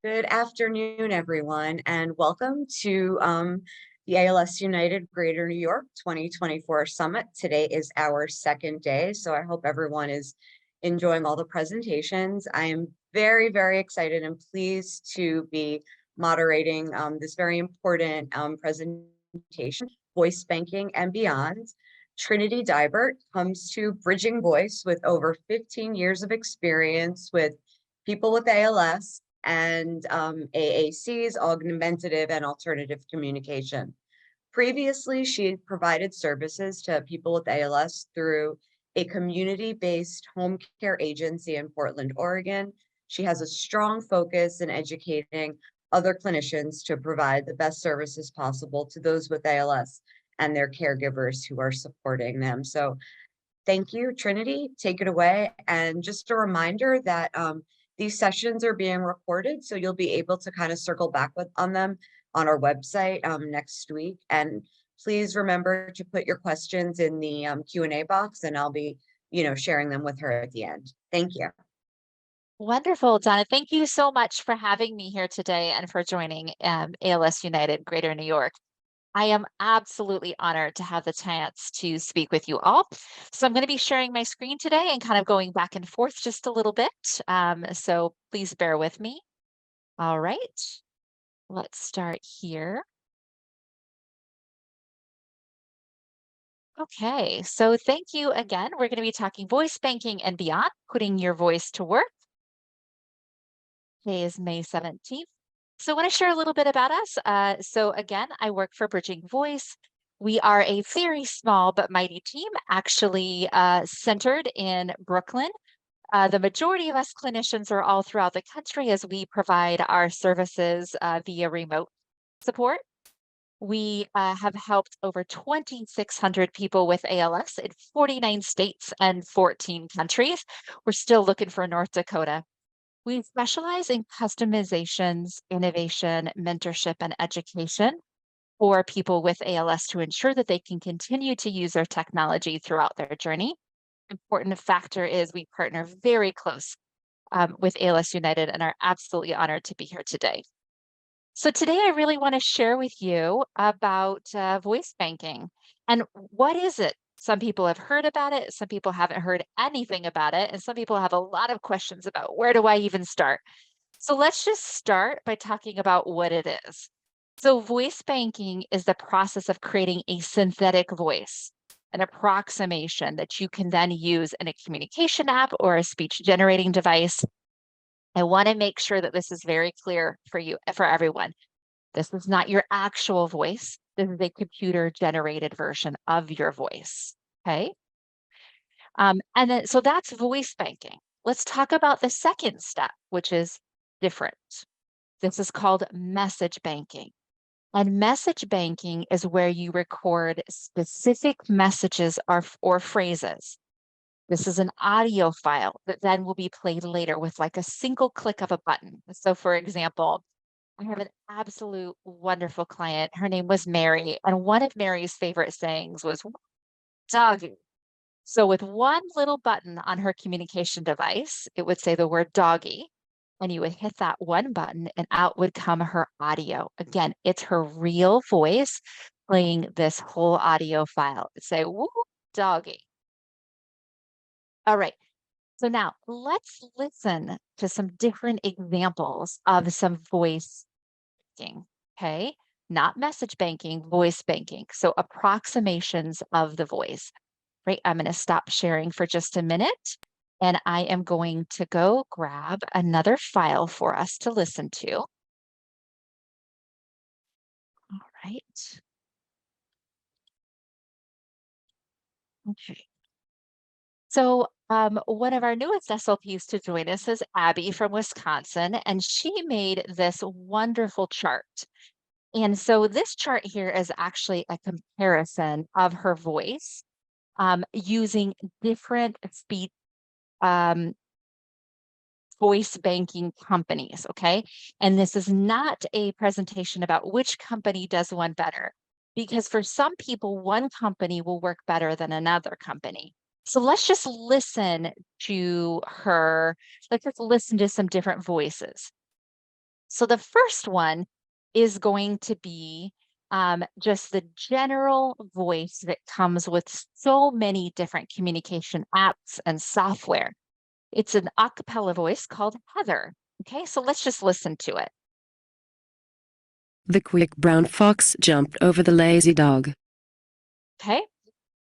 Good afternoon, everyone, and welcome to the ALS United Greater New York 2024 Summit. Today is our second day, so I hope everyone is enjoying all the presentations. I am very, very excited and pleased to be moderating this very important presentation, Voice Banking and Beyond. Trinity Dibert comes to Bridging Voice with over 15 years of experience with people with ALS and AACs, augmentative and alternative communication. Previously, she provided services to people with ALS through a community-based home care agency in Portland, Oregon. She has a strong focus in educating other clinicians to provide the best services possible to those with ALS and their caregivers who are supporting them. So thank you, Trinity. Take it away. And just a reminder that these sessions are being recorded, so you'll be able to kind of circle back on them on our website next week. And please remember to put your questions in the Q&A box, and I'll be, sharing them with her at the end. Thank you. Wonderful, Donna. Thank you so much for having me here today and for joining ALS United Greater New York. I am absolutely honored to have the chance to speak with you all. So I'm going to be sharing my screen today and kind of going back and forth just a little bit. So please bear with me. All right, let's start here. Okay, so thank you again. We're going to be talking voice banking and beyond, putting your voice to work. Today is May 17th. So I want to share a little bit about us. So again, I work for Bridging Voice. We are a very small but mighty team, actually centered in Brooklyn. The majority of us clinicians are all throughout the country as we provide our services via remote support. We have helped over 2,600 people with ALS in 49 states and 14 countries. We're still looking for North Dakota. We specialize in customizations, innovation, mentorship, and education for people with ALS to ensure that they can continue to use their technology throughout their journey. Important factor is we partner very close with ALS United and are absolutely honored to be here today. So today I really want to share with you about voice banking. And what is it? Some people have heard about it, some people haven't heard anything about it, and some people have a lot of questions about where do I even start? So let's just start by talking about what it is. So voice banking is the process of creating a synthetic voice, an approximation that you can then use in a communication app or a speech generating device. I want to make sure that this is very clear for you, for everyone. This is not your actual voice. This is a computer generated version of your voice. Okay. And then, so that's voice banking. Let's talk about the second step, which is different. This is called message banking. And message banking is where you record specific messages or phrases. This is an audio file that then will be played later with like a single click of a button. So for example, I have an absolute wonderful client. Her name was Mary, and one of Mary's favorite sayings was doggy. So with one little button on her communication device, it would say the word doggy, and you would hit that one button and out would come her audio. Again, it's her real voice playing this whole audio file. It'd say, woo, doggy. All right. So now let's listen to some different examples of some voice banking, okay? Not message banking, voice banking. So approximations of the voice, right? I'm going to stop sharing for just a minute and I am going to go grab another file for us to listen to. All right. Okay. So one of our newest SLPs to join us is Abby from Wisconsin, and she made this wonderful chart. And so this chart here is actually a comparison of her voice using different speech voice banking companies, okay? And this is not a presentation about which company does one better, because for some people, one company will work better than another company. So let's just listen to her. Let's just listen to some different voices. So the first one is going to be just the general voice that comes with so many different communication apps and software. It's an a cappella voice called Heather. Okay, so let's just listen to it. The quick brown fox jumped over the lazy dog. Okay,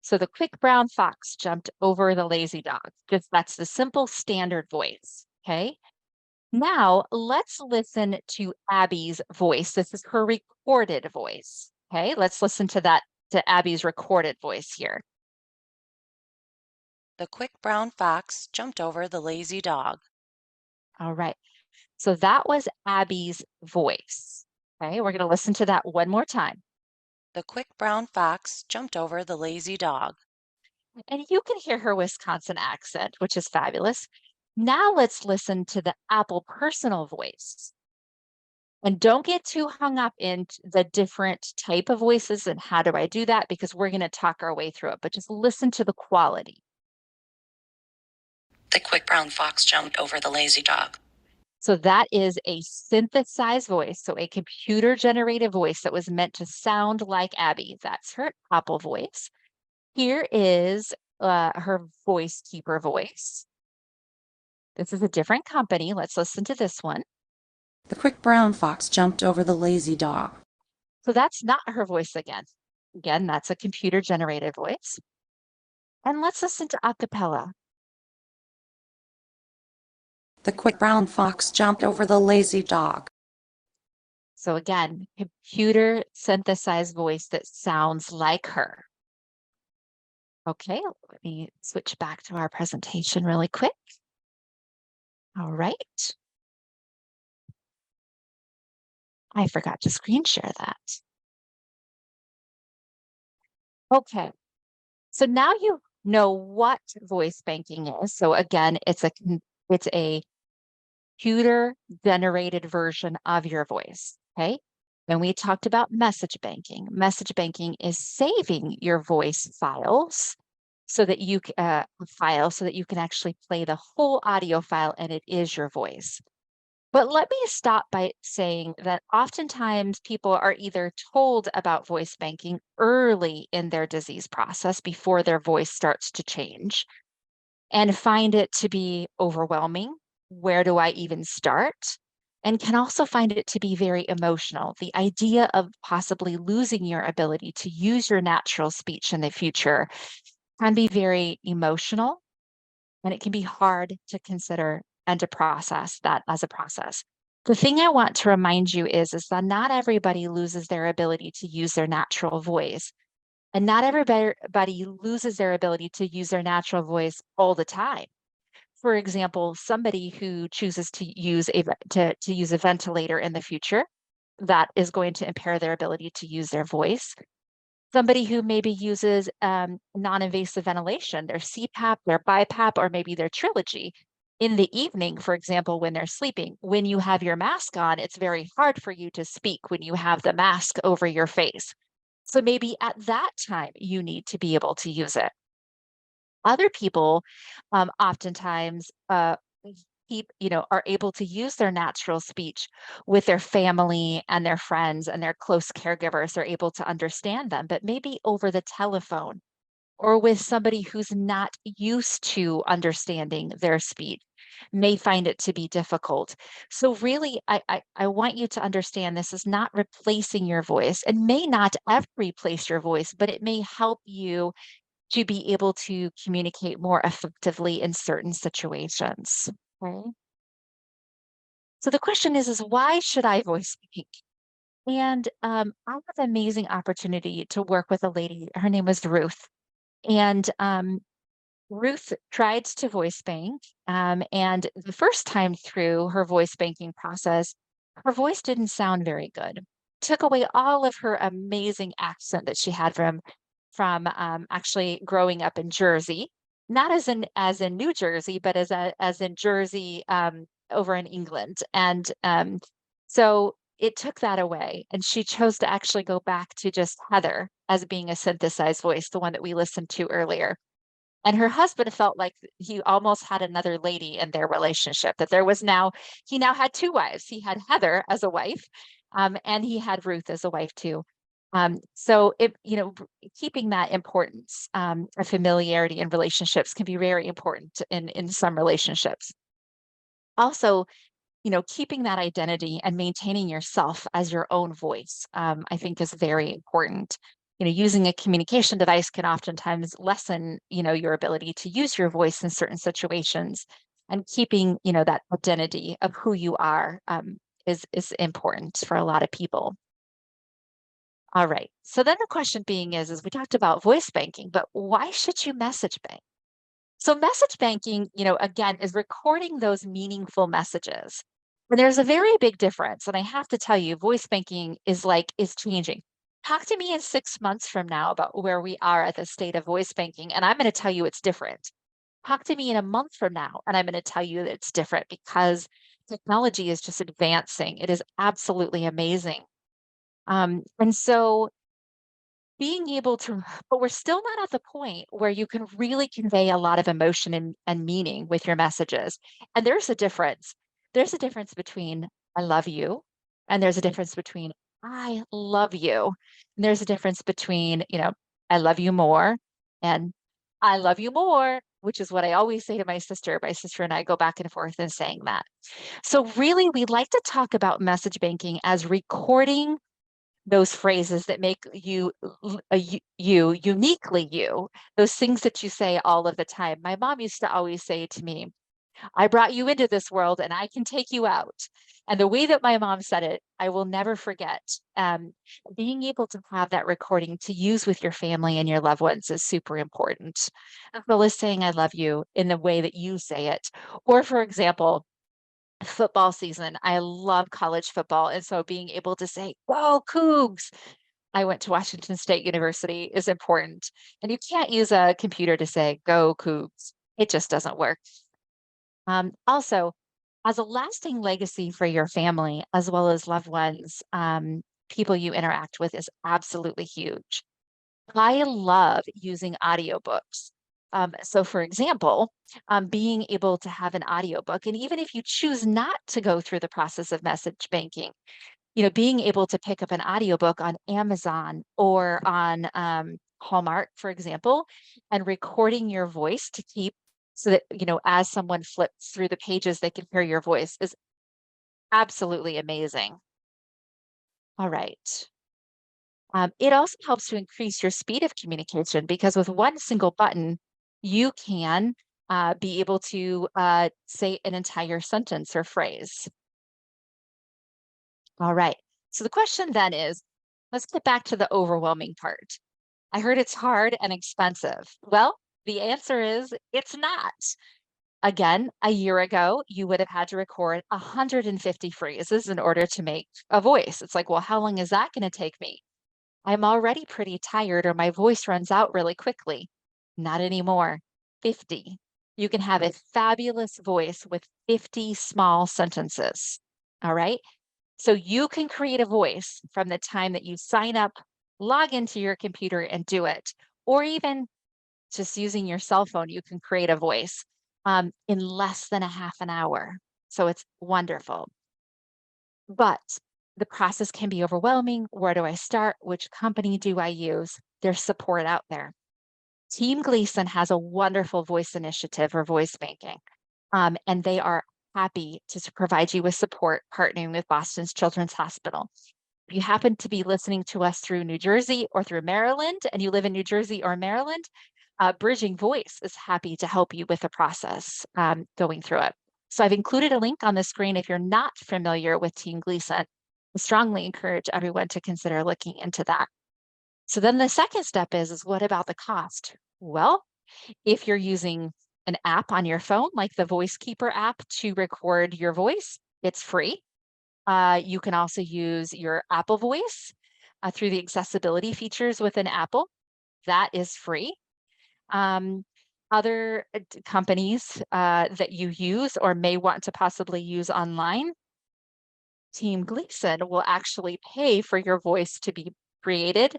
so the quick brown fox jumped over the lazy dog. Just that's the simple standard voice. Okay, now let's listen to Abby's voice. This is her recorded voice. Okay, let's listen to that, to Abby's recorded voice here. The quick brown fox jumped over the lazy dog. All right, so that was Abby's voice. Okay, we're going to listen to that one more time. The quick brown fox jumped over the lazy dog. And you can hear her Wisconsin accent, which is fabulous. Now let's listen to the Apple personal voice. And don't get too hung up in the different type of voices and how do I do that, because we're going to talk our way through it, but just listen to the quality. The quick brown fox jumped over the lazy dog. So that is a synthesized voice, so a computer generated voice that was meant to sound like Abby. That's her Apple voice. Here is her voice keeper voice. This is a different company. Let's listen to this one. The quick brown fox jumped over the lazy dog. So that's not her voice again. Again, that's a computer generated voice. And let's listen to a cappella. The quick brown fox jumped over the lazy dog. So again, computer synthesized voice that sounds like her. Okay, let me switch back to our presentation really quick. All right. I forgot to screen share that. Okay, so now you know what voice banking is. So again, it's a computer generated version of your voice. Okay. And we talked about message banking. Message banking is saving your voice files so that you so that you can actually play the whole audio file and it is your voice. But let me stop by saying that oftentimes people are either told about voice banking early in their disease process before their voice starts to change and find it to be overwhelming. Where do I even start? And can also find it to be very emotional. The idea of possibly losing your ability to use your natural speech in the future can be very emotional, and it can be hard to consider and to process that as a process. The thing I want to remind you is that not everybody loses their ability to use their natural voice. And not everybody loses their ability to use their natural voice all the time. For example, somebody who chooses to use a ventilator in the future, that is going to impair their ability to use their voice. Somebody who maybe uses non-invasive ventilation, their CPAP, their BiPAP, or maybe their Trilogy in the evening, for example, when they're sleeping. When you have your mask on, it's very hard for you to speak when you have the mask over your face. So maybe at that time, you need to be able to use it. Other people oftentimes are able to use their natural speech with their family and their friends and their close caregivers. They're able to understand them, but maybe over the telephone or with somebody who's not used to understanding their speech may find it to be difficult. So really, I want you to understand this is not replacing your voice and may not ever replace your voice, but it may help you to be able to communicate more effectively in certain situations. Okay. So the question is why should I voice speak? And I had the amazing opportunity to work with a lady. Her name was Ruth. And Ruth tried to voice bank. And the first time through her voice banking process, her voice didn't sound very good. Took away all of her amazing accent that she had from actually growing up in Jersey, not as in New Jersey, but as in Jersey over in England. And so it took that away, and she chose to actually go back to just Heather as being a synthesized voice, the one that we listened to earlier. And her husband felt like he almost had another lady in their relationship, that he now had two wives. He had Heather as a wife, and he had Ruth as a wife too. So keeping that importance of familiarity in relationships can be very important in some relationships. Also, keeping that identity and maintaining yourself as your own voice, I think is very important. Using a communication device can oftentimes lessen, your ability to use your voice in certain situations, and keeping, that identity of who you are is important for a lot of people. All right. So then the question being is we talked about voice banking, but why should you message bank? So message banking, again, is recording those meaningful messages. And there's a very big difference. And I have to tell you, voice banking is changing. Talk to me in 6 months from now about where we are at the state of voice banking, and I'm going to tell you it's different. Talk to me in a month from now, and I'm going to tell you that it's different, because technology is just advancing. It is absolutely amazing. And so being able to, but we're still not at the point where you can really convey a lot of emotion and meaning with your messages. And there's a difference. There's a difference between I love you, and there's a difference between I love you. And there's a difference between, I love you more and I love you more, which is what I always say to my sister. My sister and I go back and forth in saying that. So really, we like to talk about message banking as recording those phrases that make you uniquely you, those things that you say all of the time. My mom used to always say to me, I brought you into this world and I can take you out. And the way that my mom said it, I will never forget. Being able to have that recording to use with your family and your loved ones is super important. As well as saying I love you in the way that you say it. Or for example, football season. I love college football. And so being able to say, go Cougs. I went to Washington State University is important. And you can't use a computer to say, go Cougs. It just doesn't work. Also, as a lasting legacy for your family, as well as loved ones, people you interact with, is absolutely huge. I love using audiobooks. So for example, being able to have an audiobook, and even if you choose not to go through the process of message banking, being able to pick up an audiobook on Amazon or on Hallmark, for example, and recording your voice to keep so that, as someone flips through the pages, they can hear your voice is absolutely amazing. All right. It also helps to increase your speed of communication, because with one single button, you can be able to say an entire sentence or phrase. All right. So the question then is, let's get back to the overwhelming part. I heard it's hard and expensive. Well, the answer is it's not. Again, a year ago, you would have had to record 150 phrases in order to make a voice. It's like, well, how long is that going to take me? I'm already pretty tired, or my voice runs out really quickly. Not anymore. 50. You can have a fabulous voice with 50 small sentences. All right. So you can create a voice from the time that you sign up, log into your computer and do it, or even just using your cell phone, you can create a voice in less than a half an hour. So it's wonderful. But the process can be overwhelming. Where do I start? Which company do I use? There's support out there. Team Gleason has a wonderful voice initiative or voice banking, and they are happy to provide you with support, partnering with Boston's Children's Hospital. If you happen to be listening to us through New Jersey or through Maryland, and you live in New Jersey or Maryland, Bridging Voice is happy to help you with the process going through it. So I've included a link on the screen if you're not familiar with Team Gleason. I strongly encourage everyone to consider looking into that. So then the second step is what about the cost? Well, if you're using an app on your phone, like the Voice Keeper app, to record your voice, it's free. You can also use your Apple Voice through the accessibility features within Apple. That is free. Other companies that you use or may want to possibly use online, Team Gleason will actually pay for your voice to be created,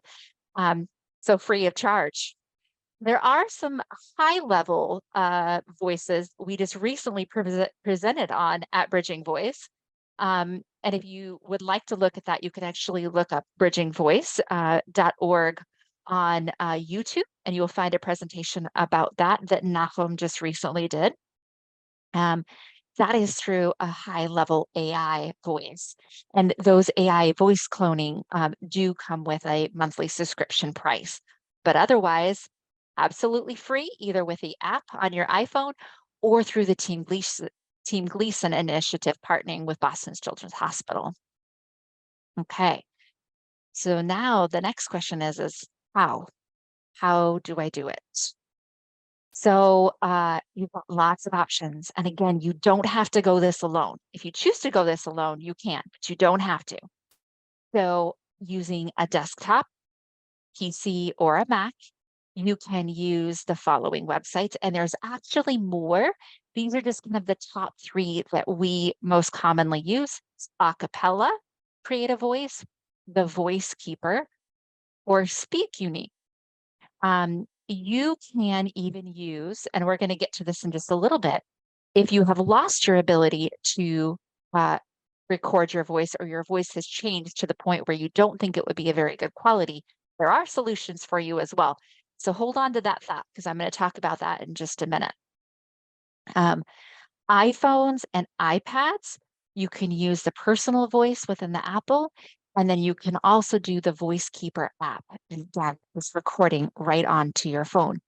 so free of charge. There are some high-level voices we just recently presented on at Bridging Voice. And if you would like to look at that, you can actually look up bridgingvoice.org on YouTube, and you'll find a presentation about that Nahum just recently did. That is through a high-level AI voice. And those AI voice cloning do come with a monthly subscription price. But otherwise, absolutely free, either with the app on your iPhone or through the Team Gleason initiative partnering with Boston's Children's Hospital. Okay, so now the next question is how? How do I do it? So you've got lots of options. And again, you don't have to go this alone. If you choose to go this alone, you can, but you don't have to. So using a desktop, PC, or a Mac, you can use the following websites. And there's actually more. These are just kind of the top 3 that we most commonly use. It's Acapella, Create a Voice, The Voice Keeper, or Speak Unique. You can even use, and we're going to get to this in just a little bit, if you have lost your ability to record your voice, or your voice has changed to the point where you don't think it would be a very good quality, there are solutions for you as well. So hold on to that thought, because I'm going to talk about that in just a minute. iPhones and iPads, you can use the personal voice within the Apple, and then you can also do the Voice Keeper app and get this recording right onto your phone.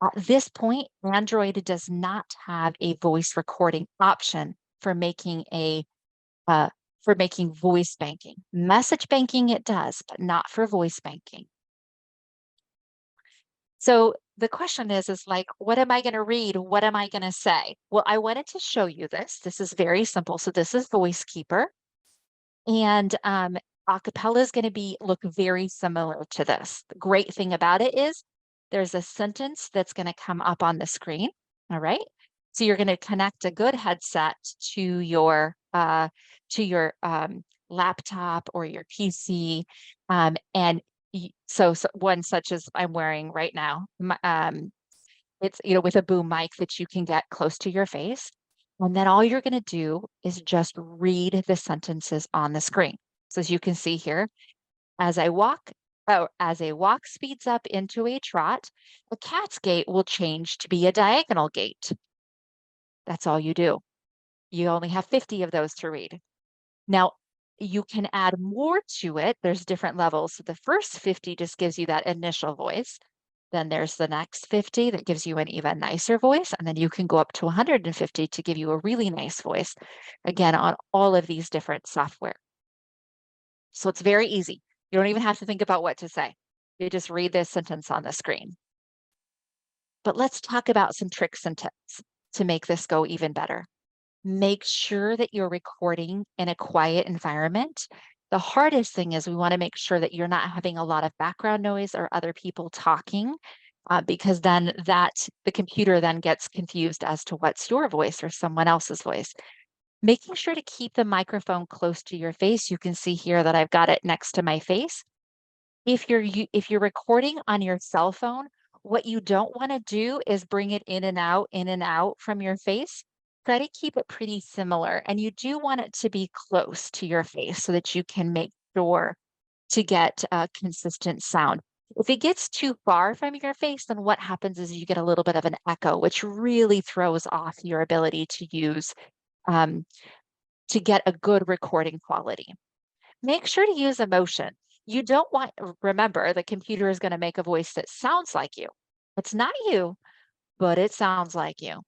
At this point, Android does not have a voice recording option for making voice banking. Message banking it does, but not for voice banking. So the question is like, what am I going to read? What am I going to say? Well, I wanted to show you this. This is very simple. So this is Voice Keeper. And acapella is going to look very similar to this. The great thing about it is there's a sentence that's going to come up on the screen. All right. So you're going to connect a good headset to your laptop or your PC. And so one such as I'm wearing right now, it's, with a boom mic that you can get close to your face. And then all you're going to do is just read the sentences on the screen. So as you can see here, as a walk speeds up into a trot, the cat's gait will change to be a diagonal gait. That's all you do. You only have 50 of those to read. Now, you can add more to it. There's different levels. So the first 50 just gives you that initial voice. Then there's the next 50 that gives you an even nicer voice. And then you can go up to 150 to give you a really nice voice, again, on all of these different software. So it's very easy. You don't even have to think about what to say. You just read this sentence on the screen. But let's talk about some tricks and tips to make this go even better. Make sure that you're recording in a quiet environment. The hardest thing is we want to make sure that you're not having a lot of background noise or other people talking, because then the computer then gets confused as to what's your voice or someone else's voice. Making sure to keep the microphone close to your face. You can see here that I've got it next to my face. If you're recording on your cell phone, what you don't want to do is bring it in and out from your face. Try to keep it pretty similar. And you do want it to be close to your face so that you can make sure to get a consistent sound. If it gets too far from your face, then what happens is you get a little bit of an echo, which really throws off your ability to use to get a good recording quality. Make sure to use emotion. You don't want, remember, the computer is going to make a voice that sounds like you. It's not you, but it sounds like you.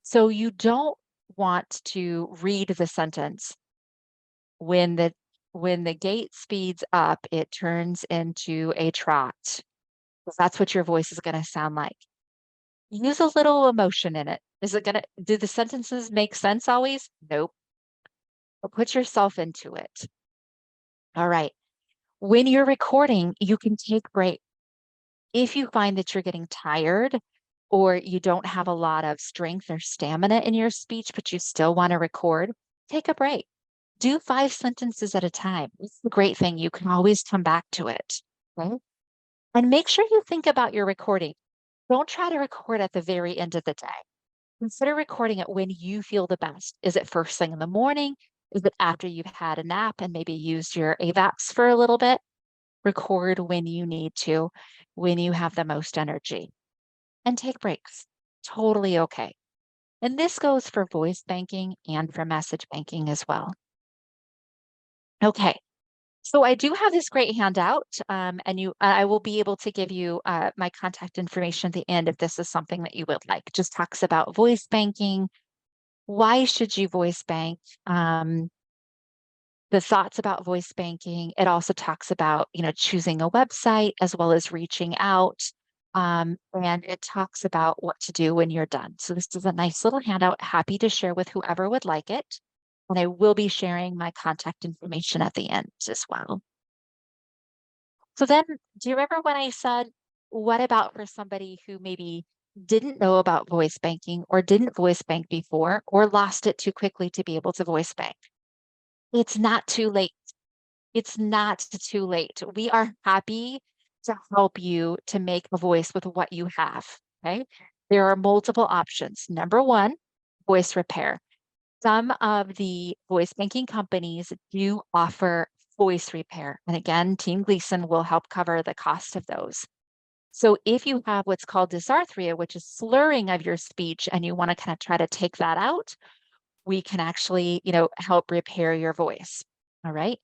So you don't want to read the sentence when the gait speeds up, it turns into a trot. Because that's what your voice is going to sound like. Use a little emotion in it. Do the sentences make sense always? Nope. But put yourself into it. All right. When you're recording, you can take breaks. If you find that you're getting tired or you don't have a lot of strength or stamina in your speech, but you still want to record, take a break. Do 5 sentences at a time. It's the great thing. You can always come back to it. Okay? And make sure you think about your recording. Don't try to record at the very end of the day. Consider recording it when you feel the best. Is it first thing in the morning? Is it after you've had a nap and maybe used your AVAPs for a little bit? Record when you need to, when you have the most energy, and take breaks. Totally okay. And this goes for voice banking and for message banking as well. Okay, so I do have this great handout, and I will be able to give you my contact information at the end if this is something that you would like. It just talks about voice banking. Why should you voice bank? The thoughts about voice banking. It also talks about, choosing a website as well as reaching out. And it talks about what to do when you're done. So this is a nice little handout, happy to share with whoever would like it. And I will be sharing my contact information at the end as well. So then, do you remember when I said, what about for somebody who maybe didn't know about voice banking or didn't voice bank before or lost it too quickly to be able to voice bank? It's not too late. It's not too late. We are happy to help you to make a voice with what you have. Okay. There are multiple options. Number one, voice repair. Some of the voice banking companies do offer voice repair. And again, Team Gleason will help cover the cost of those. So if you have what's called dysarthria, which is slurring of your speech, and you want to kind of try to take that out, we can actually, help repair your voice. All right.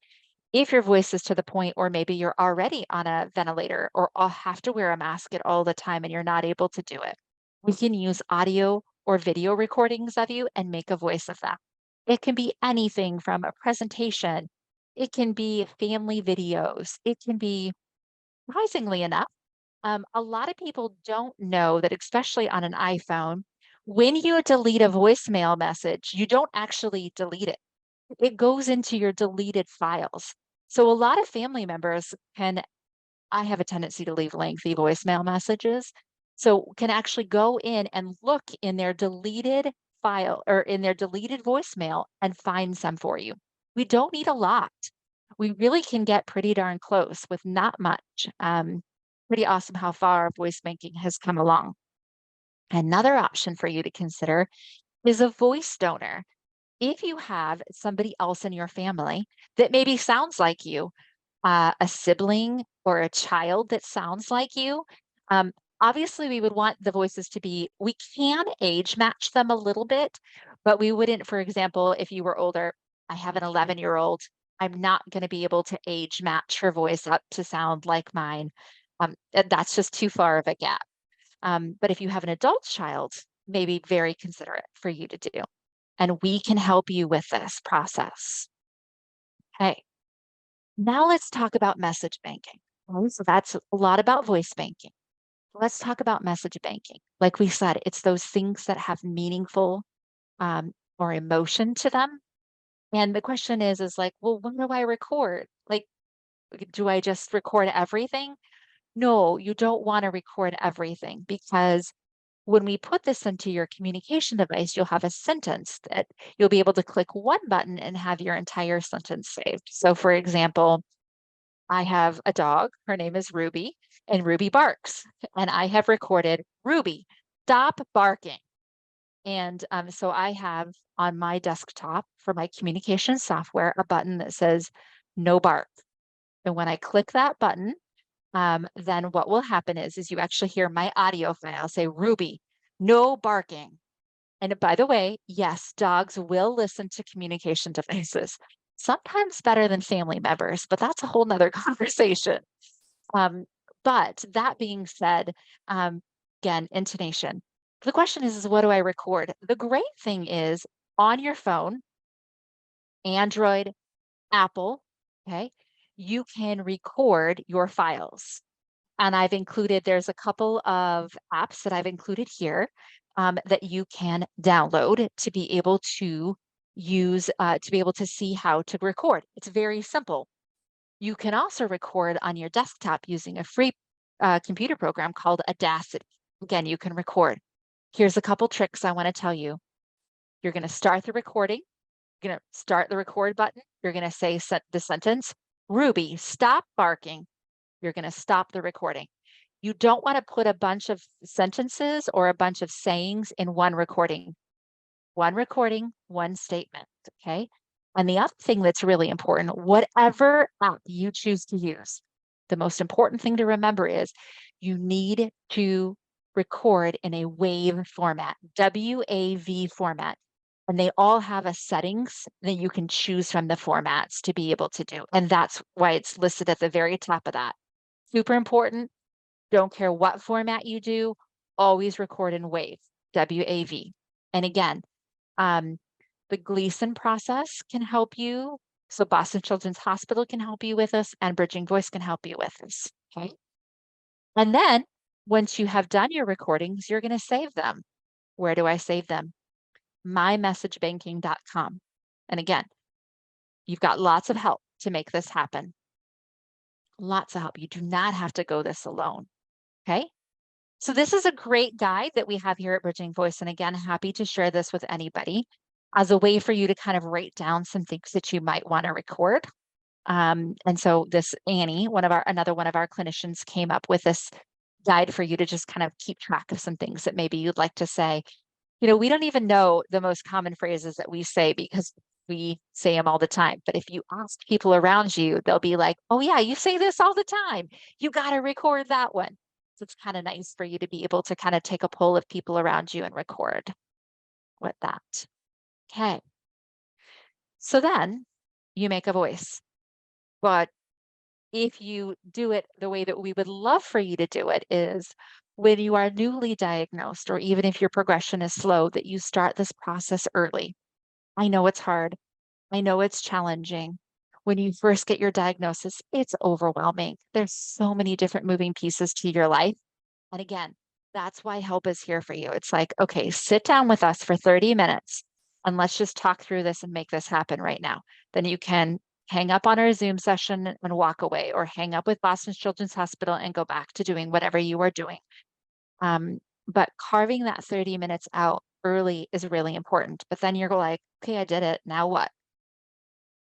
If your voice is to the point, or maybe you're already on a ventilator or have to wear a mask at all the time and you're not able to do it, we can use audio or video recordings of you and make a voice of that. It can be anything from a presentation. It can be family videos. It can be, surprisingly enough, a lot of people don't know that, especially on an iPhone, when you delete a voicemail message, you don't actually delete it. It goes into your deleted files. So a lot of family members I have a tendency to leave lengthy voicemail messages. So can actually go in and look in their deleted file or in their deleted voicemail and find some for you. We don't need a lot. We really can get pretty darn close with not much. Pretty awesome how far voice banking has come along. Another option for you to consider is a voice donor. If you have somebody else in your family that maybe sounds like you, a sibling or a child that sounds like you, um, obviously we would want the voices to be, we can age match them a little bit, but we wouldn't, for example, if you were older, I have an 11-year-old, I'm not going to be able to age match her voice up to sound like mine. That's just too far of a gap. But if you have an adult child, maybe very considerate for you to do. And we can help you with this process. Okay, now let's talk about message banking. Okay, so that's a lot about voice banking. Let's talk about message banking. Like we said, it's those things that have meaningful or emotion to them. And the question is like, well, when do I record? Like, do I just record everything? No, you don't want to record everything, because when we put this into your communication device, you'll have a sentence that you'll be able to click one button and have your entire sentence saved. So for example, I have a dog, her name is Ruby, and Ruby barks. And I have recorded, Ruby, stop barking. And so I have on my desktop for my communication software a button that says no bark. And when I click that button, then what will happen is you actually hear my audio file say, Ruby, no barking. And by the way, yes, dogs will listen to communication devices, sometimes better than family members, but that's a whole nother conversation. But that being said, again, intonation. The question is what do I record? The great thing is on your phone, Android, Apple, okay, you can record your files. And I've included, there's a couple of apps that I've included here that you can download to be able to use, to be able to see how to record. It's very simple. You can also record on your desktop using a free computer program called Audacity. Again, you can record. Here's a couple tricks I want to tell you. You're going to start the recording. You're going to start the record button. You're going to say the sentence, Ruby, stop barking. You're going to stop the recording. You don't want to put a bunch of sentences or a bunch of sayings in one recording. One recording, one statement, okay? And the other thing that's really important, whatever app you choose to use, the most important thing to remember is you need to record in a WAV format, WAV format. And they all have a settings that you can choose from the formats to be able to do. And that's why it's listed at the very top of that. Super important. Don't care what format you do, always record in WAV, WAV. And again, the Gleason process can help you. So Boston Children's Hospital can help you with this, and Bridging Voice can help you with this, okay? And then once you have done your recordings, you're gonna save them. Where do I save them? mymessagebanking.com. And again, you've got lots of help to make this happen. Lots of help. You do not have to go this alone, okay? So this is a great guide that we have here at Bridging Voice. And again, happy to share this with anybody as a way for you to kind of write down some things that you might want to record. And so this Annie, another one of our clinicians, came up with this guide for you to just kind of keep track of some things that maybe you'd like to say. You know, we don't even know the most common phrases that we say because we say them all the time. But if you ask people around you, they'll be like, oh yeah, you say this all the time. You got to record that one. So it's kind of nice for you to be able to kind of take a poll of people around you and record with that. Okay. So then you make a voice. But if you do it the way that we would love for you to do it is when you are newly diagnosed, or even if your progression is slow, that you start this process early. I know it's hard. I know it's challenging. When you first get your diagnosis, it's overwhelming. There's so many different moving pieces to your life. And again, that's why help is here for you. It's like, okay, sit down with us for 30 minutes and let's just talk through this and make this happen right now. Then you can hang up on our Zoom session and walk away, or hang up with Boston Children's Hospital and go back to doing whatever you are doing. But carving that 30 minutes out early is really important. But then you're like, okay, I did it. Now what?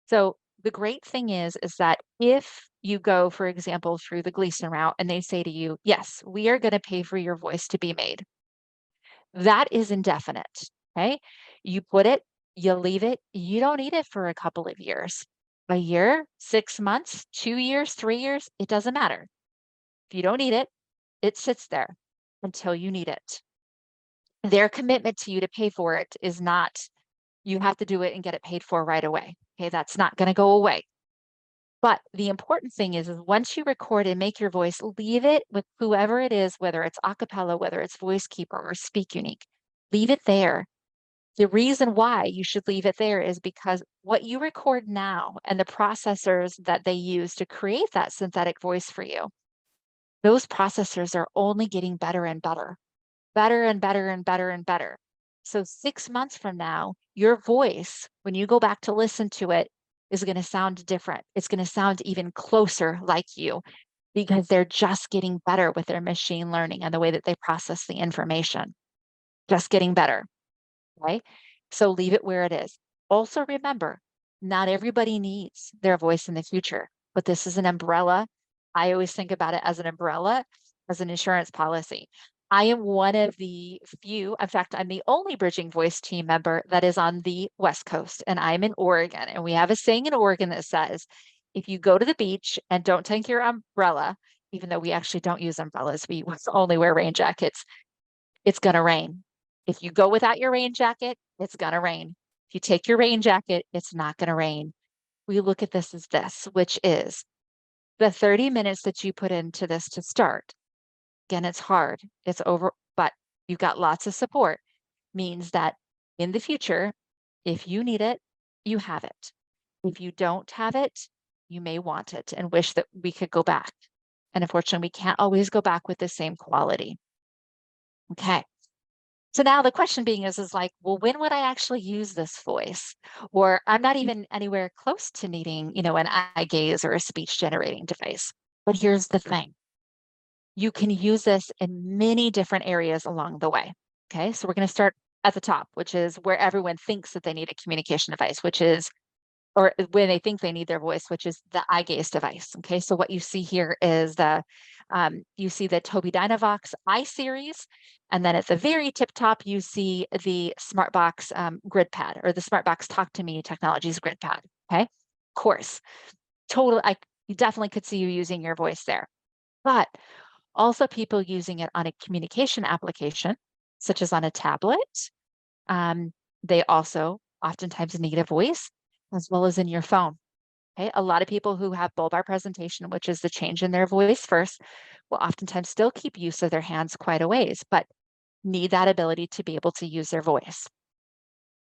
So the great thing is that if you go, for example, through the Gleason route and they say to you, yes, we are going to pay for your voice to be made, that is indefinite, okay? You put it, you leave it, you don't need it for a couple of years. A year, 6 months, 2 years, 3 years, it doesn't matter. If you don't need it, it sits there until you need it. Their commitment to you to pay for it is not, you have to do it and get it paid for right away. Okay, that's not going to go away. But the important thing is once you record and make your voice, leave it with whoever it is, whether it's a cappella, whether it's Voice Keeper or Speak Unique, leave it there. The reason why you should leave it there is because what you record now and the processors that they use to create that synthetic voice for you, those processors are only getting better and better, better and better and better and better. So 6 months from now, your voice, when you go back to listen to it, is going to sound different. It's going to sound even closer like you, because they're just getting better with their machine learning and the way that they process the information. Just getting better, right? So leave it where it is. Also remember, not everybody needs their voice in the future, but this is an umbrella. I always think about it as an umbrella, as an insurance policy. I am one of the few, in fact, I'm the only Bridging Voice team member that is on the West Coast, and I'm in Oregon. And we have a saying in Oregon that says, if you go to the beach and don't take your umbrella, even though we actually don't use umbrellas, we only wear rain jackets, it's going to rain. If you go without your rain jacket, it's going to rain. If you take your rain jacket, it's not going to rain. We look at this as this, which is the 30 minutes that you put into this to start. Again, it's hard, it's over, but you've got lots of support, means that in the future, if you need it, you have it. If you don't have it, you may want it and wish that we could go back. And unfortunately, we can't always go back with the same quality. Okay. So now the question being is like, well, when would I actually use this voice? Or I'm not even anywhere close to needing, an eye gaze or a speech generating device. But here's the thing. You can use this in many different areas along the way. Okay, so we're going to start at the top, which is where everyone thinks that they need a communication device, which is or when they think they need their voice, which is the eye gaze device. Okay, so what you see here is you see the Tobii Dynavox I series, and then at the very tip top, you see the SmartBox GridPad, or the SmartBox Talk to Me Technologies GridPad. Okay, of course, you definitely could see you using your voice there, but also people using it on a communication application, such as on a tablet. They also oftentimes need a voice, as well as in your phone. Okay, a lot of people who have bulbar presentation, which is the change in their voice first, will oftentimes still keep use of their hands quite a ways, but need that ability to be able to use their voice.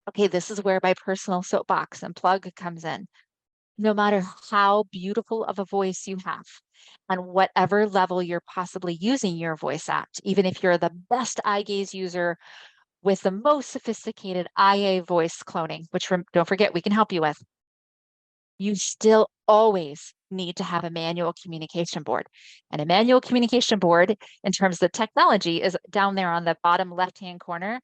Okay, this is where my personal soapbox and plug comes in. No matter how beautiful of a voice you have, on whatever level you're possibly using your voice at, even if you're the best eye gaze user with the most sophisticated IA voice cloning, which don't forget we can help you with, you still always need to have a manual communication board. And a manual communication board, in terms of the technology, is down there on the bottom left-hand corner.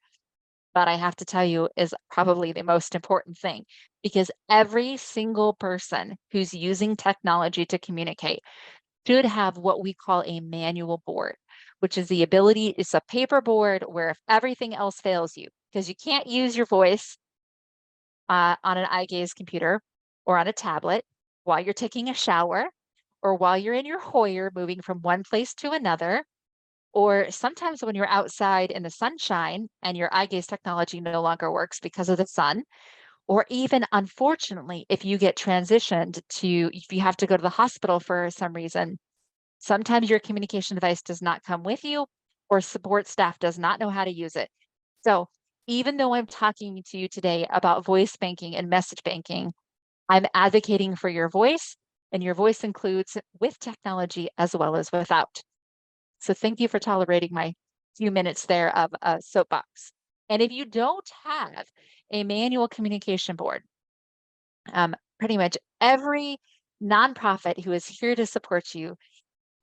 But I have to tell you, is probably the most important thing, because every single person who's using technology to communicate should have what we call a manual board, which is the ability, it's a paper board where if everything else fails you, because you can't use your voice on an eye gaze computer or on a tablet while you're taking a shower, or while you're in your Hoyer moving from one place to another, or sometimes when you're outside in the sunshine and your eye gaze technology no longer works because of the sun, or even unfortunately, if you get transitioned if you have to go to the hospital for some reason, sometimes your communication device does not come with you, or support staff does not know how to use it. So even though I'm talking to you today about voice banking and message banking, I'm advocating for your voice, and your voice includes with technology as well as without. So thank you for tolerating my few minutes there of a soapbox. And if you don't have a manual communication board, pretty much every nonprofit who is here to support you,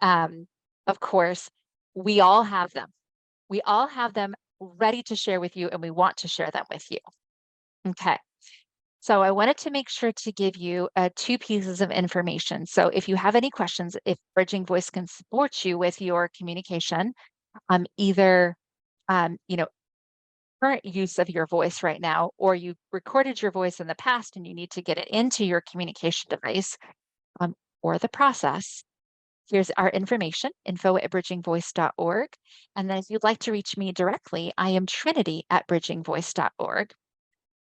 of course, we all have them. We all have them ready to share with you, and we want to share them with you. Okay. So I wanted to make sure to give you two pieces of information. So if you have any questions, if Bridging Voice can support you with your communication, either current use of your voice right now, or you recorded your voice in the past and you need to get it into your communication device, or the process, here's our information, info@bridgingvoice.org. And then if you'd like to reach me directly, I am Trinity@bridgingvoice.org.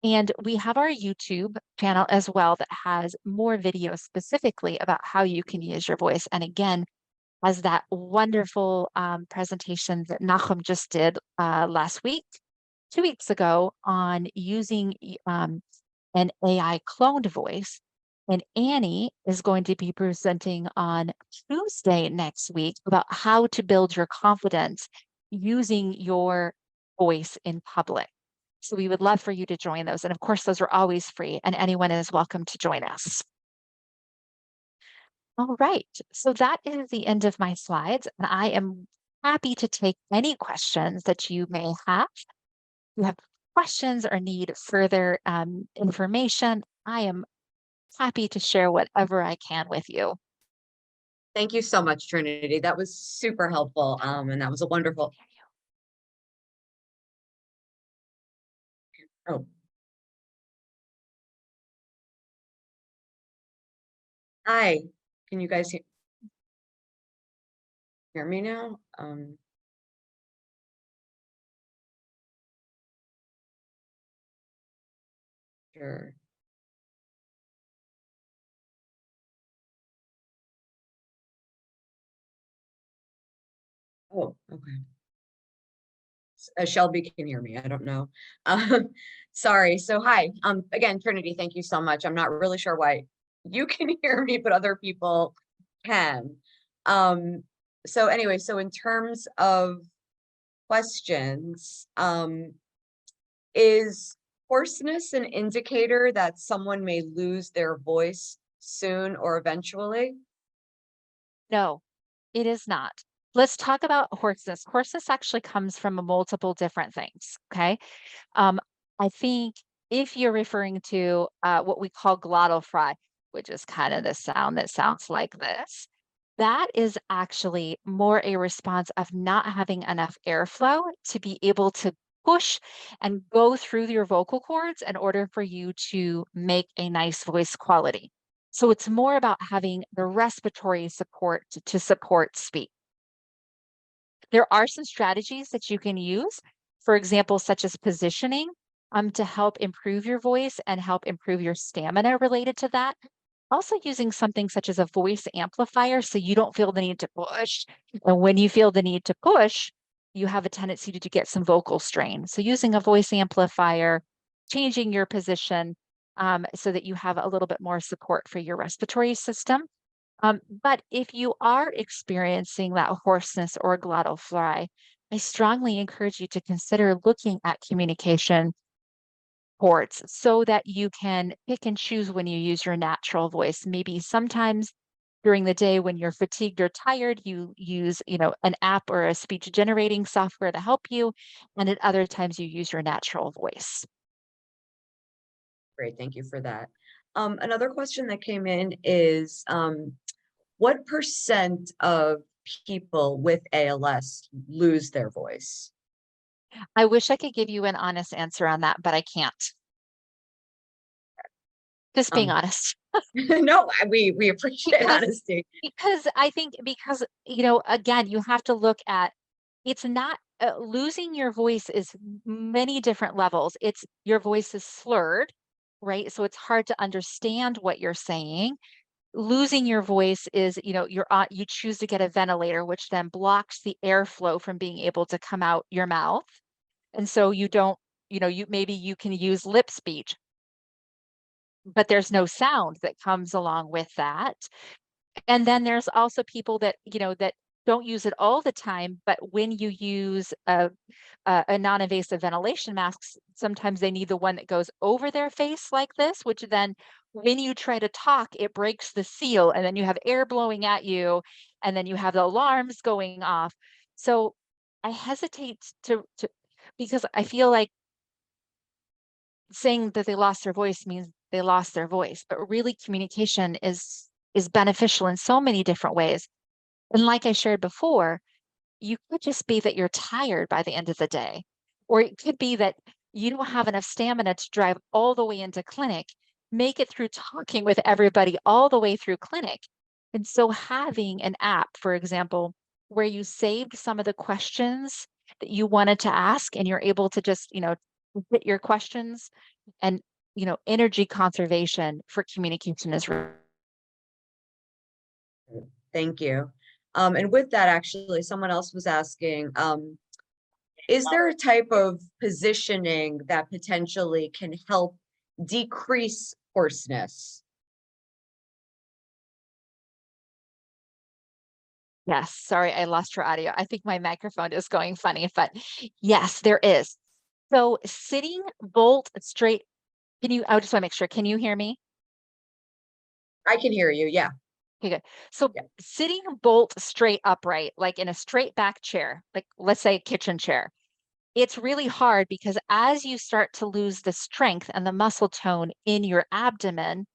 And we have our YouTube channel as well that has more videos specifically about how you can use your voice. And again, as that wonderful presentation that Nachum just did last week, 2 weeks ago, on using an AI cloned voice. And Annie is going to be presenting on Tuesday next week about how to build your confidence using your voice in public. So we would love for you to join those. And of course, those are always free, and anyone is welcome to join us. All right, so that is the end of my slides, and I am happy to take any questions that you may have. If you have questions or need further information, I am happy to share whatever I can with you. Thank you so much, Trinity. That was super helpful. And that was a wonderful. Oh. Hi, can you guys hear me now? Sure. Oh, okay. Shelby can hear me. I don't know. Sorry. So hi. Again, Trinity, thank you so much. I'm not really sure why you can hear me, but other people can. So anyway, so in terms of questions, is hoarseness an indicator that someone may lose their voice soon or eventually? No, it is not. Let's talk about hoarseness. Hoarseness actually comes from multiple different things. Okay. I think if you're referring to what we call glottal fry, which is kind of the sound that sounds like this, that is actually more a response of not having enough airflow to be able to push and go through your vocal cords in order for you to make a nice voice quality. So it's more about having the respiratory support to support speech. There are some strategies that you can use, for example, such as positioning, to help improve your voice and help improve your stamina related to that. Also using something such as a voice amplifier so you don't feel the need to push. And when you feel the need to push, you have a tendency to get some vocal strain. So using a voice amplifier, changing your position so that you have a little bit more support for your respiratory system. But if you are experiencing that hoarseness or glottal fry, I strongly encourage you to consider looking at communication ports so that you can pick and choose when you use your natural voice. Maybe sometimes during the day when you're fatigued or tired, you use, an app or a speech generating software to help you, and at other times you use your natural voice. Great, thank you for that. Another question that came in is, what percent of people with ALS lose their voice? I wish I could give you an honest answer on that, but I can't. Just being Um, honest. no, we appreciate Because honesty. because again, you have to look at it's not losing your voice is many different levels. It's your voice is slurred, right? So it's hard to understand what you're saying. Losing your voice is, you choose to get a ventilator, which then blocks the airflow from being able to come out your mouth. And so you don't, maybe you can use lip speech, but there's no sound that comes along with that. And then there's also people that, that don't use it all the time, but when you use a non-invasive ventilation mask, sometimes they need the one that goes over their face like this, which then when you try to talk, it breaks the seal and then you have air blowing at you and then you have the alarms going off. So I hesitate to because I feel like saying that they lost their voice means they lost their voice, but really communication is beneficial in so many different ways. And like I shared before, you could just be that you're tired by the end of the day, or it could be that you don't have enough stamina to drive all the way into clinic, make it through talking with everybody all the way through clinic. And so having an app, for example, where you saved some of the questions that you wanted to ask and you're able to just, hit your questions and, energy conservation for communication is Thank you. And with that, actually, someone else was asking, is there a type of positioning that potentially can help decrease hoarseness? Yes, sorry, I lost your audio. I think my microphone is going funny, but yes, there is. So sitting bolt straight, I just want to make sure, can you hear me? I can hear you, yeah. Okay, good. So Yeah. sitting bolt straight upright, like in a straight back chair, like let's say a kitchen chair, it's really hard because as you start to lose the strength and the muscle tone in your abdomen,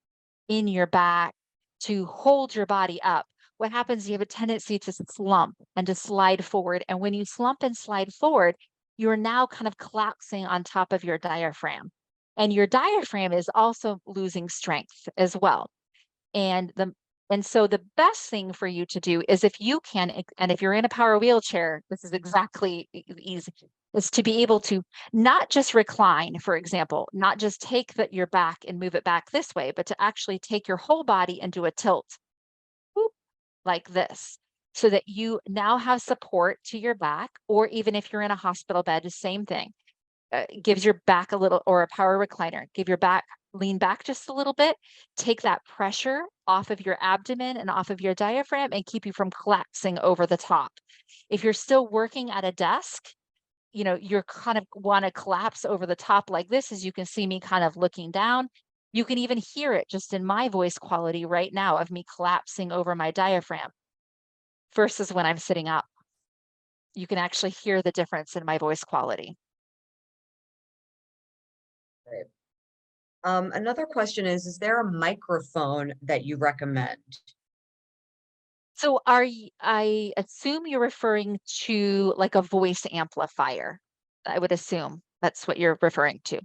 in your back to hold your body up, what happens, you have a tendency to slump and to slide forward. And when you slump and slide forward, you're now kind of collapsing on top of your diaphragm. And your diaphragm is also losing strength as well. And so the best thing for you to do is if you can, and if you're in a power wheelchair, this is exactly easy, is to be able to not just recline, for example, not just take your back and move it back this way, but to actually take your whole body and do a tilt, whoop, like this, so that you now have support to your back, or even if you're in a hospital bed, the same thing. Gives your back a little, or a power recliner, give your back, lean back just a little bit, take that pressure off of your abdomen and off of your diaphragm and keep you from collapsing over the top. If you're still working at a desk, you're kind of want to collapse over the top like this, as you can see me kind of looking down. You can even hear it just in my voice quality right now of me collapsing over my diaphragm versus when I'm sitting up. You can actually hear the difference in my voice quality. Right. Another question is there a microphone that you recommend? So I assume you're referring to like a voice amplifier. I would assume that's what you're referring to.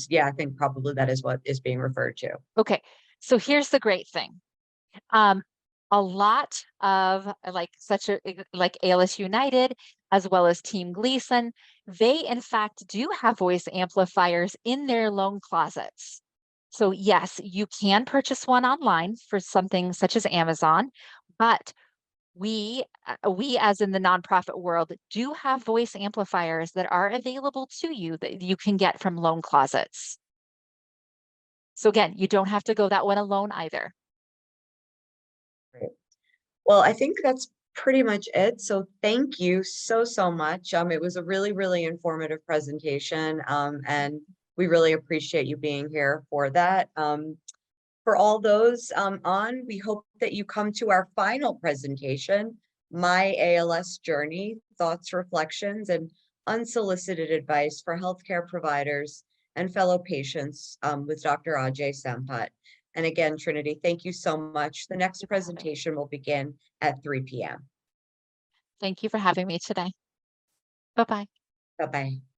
Yeah, I think probably that is what is being referred to. Okay. So here's the great thing. Um, a lot of like ALS United, as well as Team Gleason, they in fact do have voice amplifiers in their loan closets. So yes, you can purchase one online for something such as Amazon, but we as in the nonprofit world do have voice amplifiers that are available to you that you can get from loan closets. So again, you don't have to go that one alone either. Great. Well, I think that's pretty much it. So thank you so much. It was a really informative presentation, and we really appreciate you being here for that. For all those on, we hope that you come to our final presentation, My ALS Journey, Thoughts, Reflections, and Unsolicited Advice for Healthcare Providers and Fellow Patients with Dr. Ajay Sampath. And again, Trinity, thank you so much. The next presentation will begin at 3 p.m. Thank you for having me today. Bye-bye. Bye-bye.